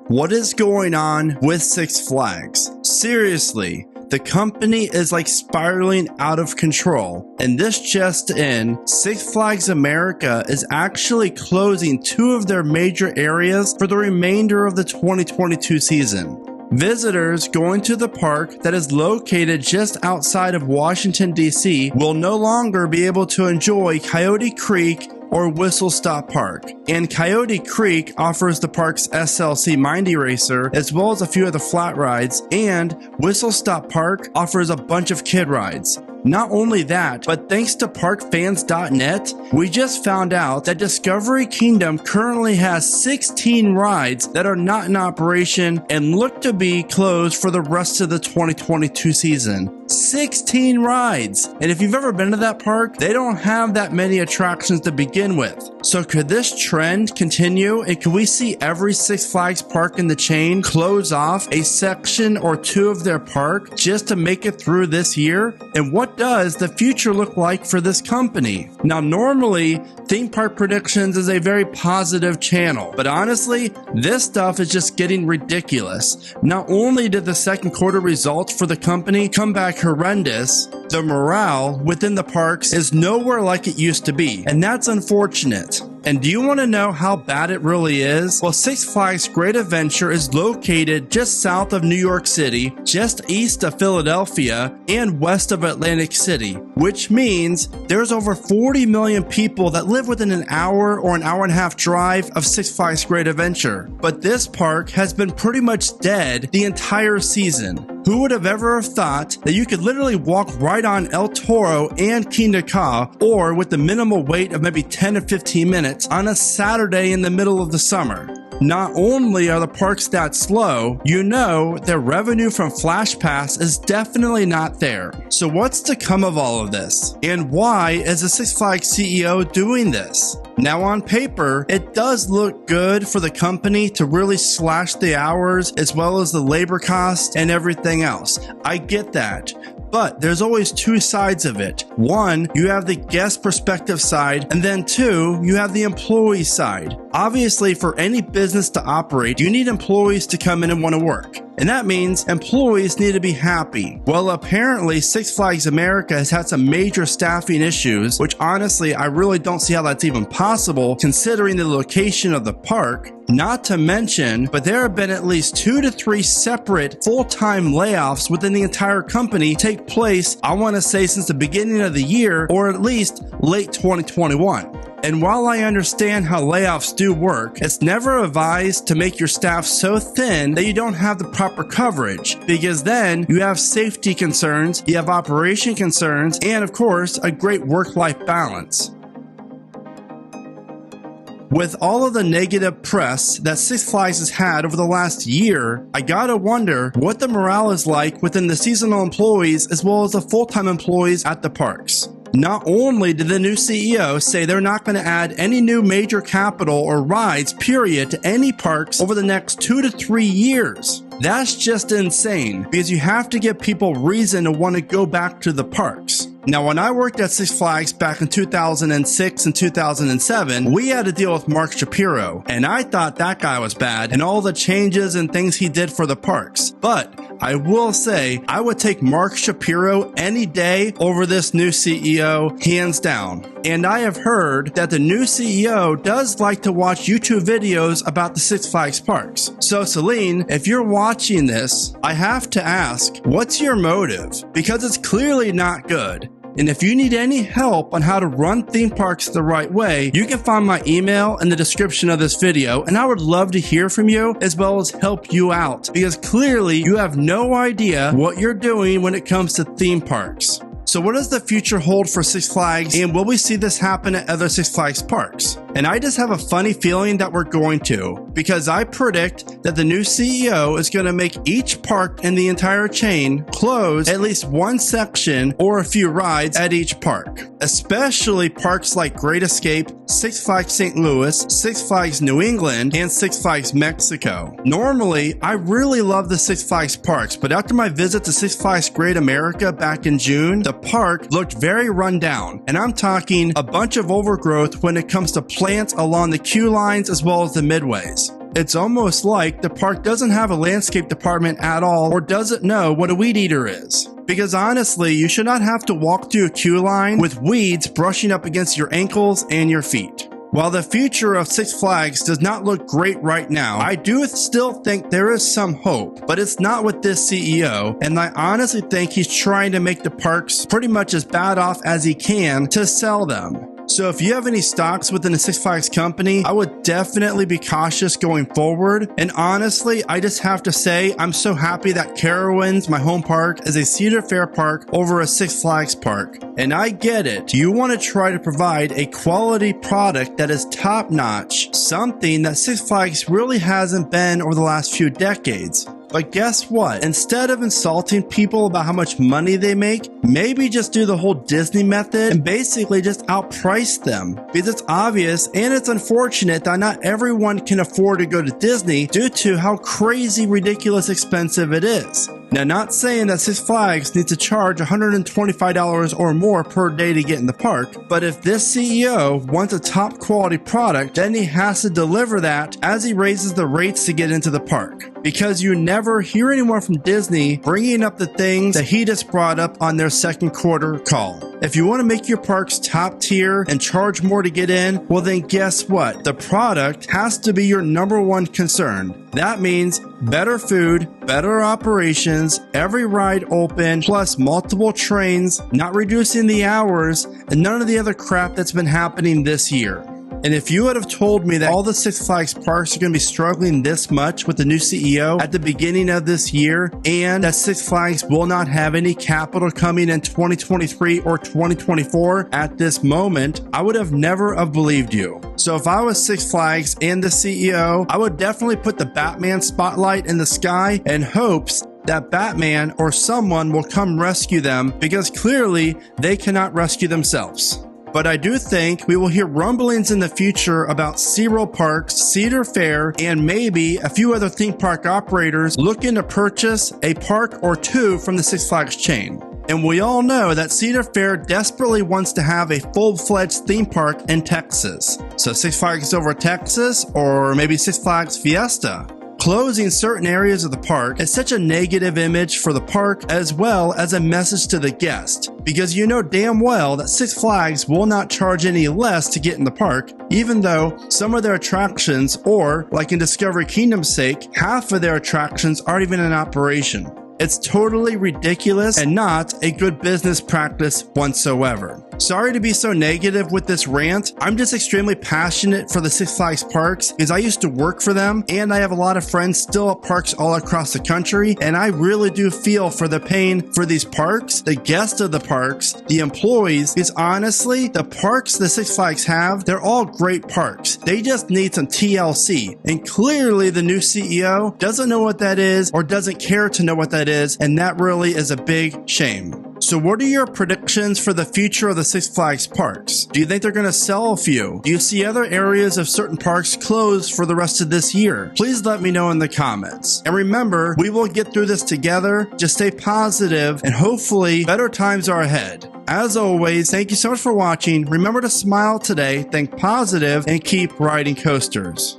What is going on with Six Flags? Seriously, the company is like spiraling out of control. And this just in, Six Flags America is actually closing 2 of their major areas for the remainder of the 2022 season. Visitors going to the park that is located just outside of Washington, D.C. will no longer be able to enjoy Coyote Creek or Whistle Stop Park. And Coyote Creek offers the park's SLC Mindy Racer as well as a few of the flat rides, and Whistle Stop Park offers a bunch of kid rides. Not only that, but thanks to parkfans.net, we just found out that Discovery Kingdom currently has 16 rides that are not in operation and look to be closed for the rest of the 2022 season. 16 rides! And if you've ever been to that park, they don't have that many attractions to begin with. So could this trend continue, and could we see every Six Flags park in the chain close off a section or 2 of their park just to make it through this year? And what does the future look like for this company? Now, normally, Theme Park Predictions is a very positive channel, but honestly, this stuff is just getting ridiculous. Not only did the second quarter results for the company come back horrendous, the morale within the parks is nowhere like it used to be, and that's unfortunate. And do you want to know how bad it really is? Well, Six Flags Great Adventure is located just south of New York City, just east of Philadelphia, and west of Atlantic City, which means there's over 40 million people that live within an hour or an hour and a half drive of Six Flags Great Adventure. But this park has been pretty much dead the entire season. Who would have ever thought that you could literally walk right on El Toro and Kingda Ka, or with the minimal wait of maybe 10 to 15 minutes on a Saturday in the middle of the summer? Not only are the parks that slow, you know their revenue from Flash Pass is definitely not there. So what's to come of all of this? And why is the Six Flags CEO doing this? Now on paper, it does look good for the company to really slash the hours as well as the labor cost and everything else. I get that. But there's always 2 sides of it. 1, you have the guest perspective side, and then 2, you have the employee side. Obviously, for any business to operate, you need employees to come in and want to work. And that means employees need to be happy. Well, apparently Six Flags America has had some major staffing issues, which honestly, I really don't see how that's even possible considering the location of the park. Not to mention, but there have been at least 2 to 3 separate full-time layoffs within the entire company take place, I want to say since the beginning of the year, or at least late 2021. And while I understand how layoffs do work, it's never advised to make your staff so thin that you don't have the proper coverage, because then you have safety concerns, you have operation concerns, and of course, a great work-life balance. With all of the negative press that Six Flags has had over the last year, I gotta wonder what the morale is like within the seasonal employees as well as the full-time employees at the parks. Not only did the new CEO say they're not going to add any new major capital or rides, period, to any parks over the next 2 to 3 years. That's just insane, because you have to give people reason to want to go back to the parks. Now, when I worked at Six Flags back in 2006 and 2007, we had to deal with Mark Shapiro, and I thought that guy was bad and all the changes and things he did for the parks. But I will say, I would take Mark Shapiro any day over this new CEO, hands down. And I have heard that the new CEO does like to watch YouTube videos about the Six Flags parks. So Celine, if you're watching this, I have to ask, what's your motive? Because it's clearly not good. And if you need any help on how to run theme parks the right way, you can find my email in the description of this video, and I would love to hear from you as well as help you out, because clearly you have no idea what you're doing when it comes to theme parks. So what does the future hold for Six Flags, and will we see this happen at other Six Flags parks? And I just have a funny feeling that we're going to, because I predict that the new CEO is going to make each park in the entire chain close at least one section or a few rides at each park. Especially parks like Great Escape, Six Flags St. Louis, Six Flags New England, and Six Flags Mexico. Normally, I really love the Six Flags parks, but after my visit to Six Flags Great America back in June, the park looked very run down, and I'm talking a bunch of overgrowth when it comes to plants along the queue lines as well as the midways. It's almost like the park doesn't have a landscape department at all or doesn't know what a weed eater is. Because honestly, you should not have to walk through a queue line with weeds brushing up against your ankles and your feet. While the future of Six Flags does not look great right now, I do still think there is some hope, but it's not with this CEO, and I honestly think he's trying to make the parks pretty much as bad off as he can to sell them. So if you have any stocks within the Six Flags company, I would definitely be cautious going forward. And honestly, I just have to say, I'm so happy that Carowinds, my home park, is a Cedar Fair park over a Six Flags park. And I get it. You want to try to provide a quality product that is top-notch, something that Six Flags really hasn't been over the last few decades. But guess what? Instead of insulting people about how much money they make, maybe just do the whole Disney method and basically just outprice them. Because it's obvious and it's unfortunate that not everyone can afford to go to Disney due to how crazy, ridiculous expensive it is. Now, not saying that Six Flags needs to charge $125 or more per day to get in the park, but if this CEO wants a top quality product, then he has to deliver that as he raises the rates to get into the park. Because you never hear anyone from Disney bringing up the things that he just brought up on their second quarter call. If you want to make your parks top tier and charge more to get in, well then guess what? The product has to be your number one concern. That means better food, better operations, every ride open, plus multiple trains, not reducing the hours, and none of the other crap that's been happening this year. And if you would have told me that all the Six Flags parks are going to be struggling this much with the new CEO at the beginning of this year, and that Six Flags will not have any capital coming in 2023 or 2024 at this moment, I would have never have believed you. So if I was Six Flags and the CEO, I would definitely put the Batman spotlight in the sky in hopes that Batman or someone will come rescue them, because clearly they cannot rescue themselves. But I do think we will hear rumblings in the future about SeaWorld Parks, Cedar Fair, and maybe a few other theme park operators looking to purchase a park or two from the Six Flags chain. And we all know that Cedar Fair desperately wants to have a full-fledged theme park in Texas. So Six Flags over Texas, or maybe Six Flags Fiesta. Closing certain areas of the park is such a negative image for the park as well as a message to the guest, because you know damn well that Six Flags will not charge any less to get in the park, even though some of their attractions, or like in Discovery Kingdom's sake, half of their attractions aren't even in operation. It's totally ridiculous and not a good business practice whatsoever. Sorry to be so negative with this rant. I'm just extremely passionate for the Six Flags parks because I used to work for them, and I have a lot of friends still at parks all across the country, and I really do feel for the pain for these parks, the guests of the parks, the employees, because honestly, the parks the Six Flags have, they're all great parks. They just need some TLC, and clearly the new CEO doesn't know what that is or doesn't care to know what that is, and that really is a big shame. So what are your predictions for the future of the Six Flags parks? Do you think they're going to sell a few? Do you see other areas of certain parks closed for the rest of this year? Please let me know in the comments. And remember, we will get through this together. Just stay positive, and hopefully better times are ahead. As always, thank you so much for watching. Remember to smile today, think positive, and keep riding coasters.